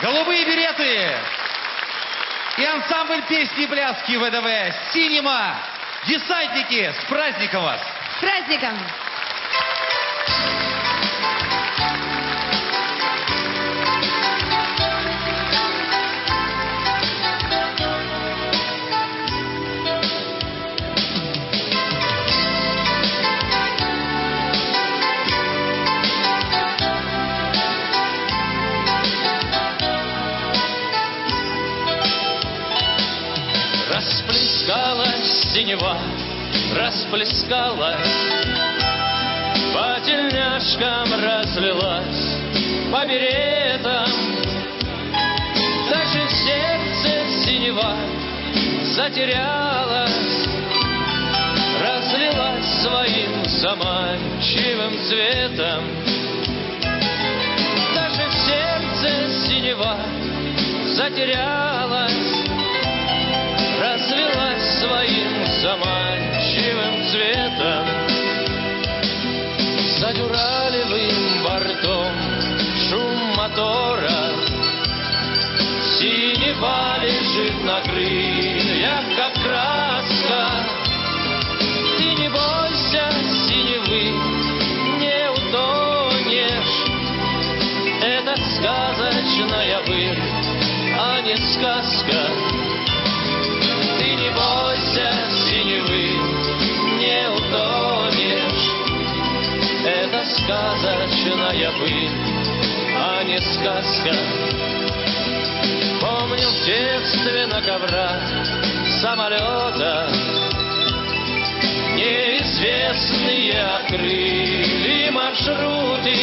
Голубые береты и ансамбль песни и пляски ВДВ «Синема». Десантники, с праздником вас! С праздником! Расплескалась синева, расплескалась, по тельняшкам разлилась, по беретам. Даже в сердце синева затерялась, разлилась своим заманчивым цветом. Даже в сердце синева затерялась, разлилась своим заманчивым цветом. За дюралевым бортом шум мотора, синева лежит на крыльях, как краска. Ты не бойся синевы, не утонешь. Это сказочная быль, а не сказка. Не бойся синевы, не утонешь. Это сказочная быль, а не сказка. Помню в детстве на коврах самолета неизвестные открыли маршруты.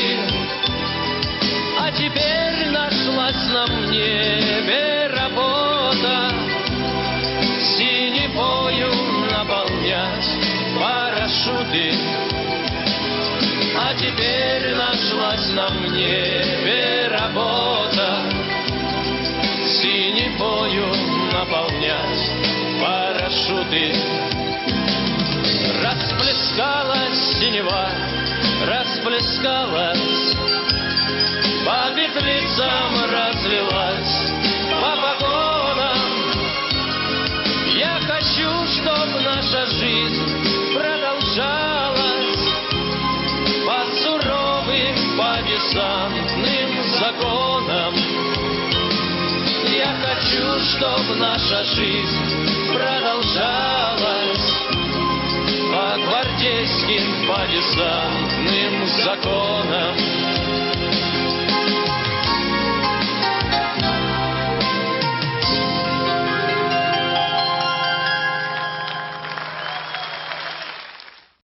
А теперь нашлась на небе работа синевою наполнять парашюты. А теперь нашлась на небе работа синевою наполнять парашюты. Расплескалась синева, расплескалась, по петлицам разлилась, по погонам. Я хочу, чтоб наша жизнь продолжалась по суровым, по десантным законам. Я хочу, чтоб наша жизнь продолжалась по гвардейским, по десантным законам.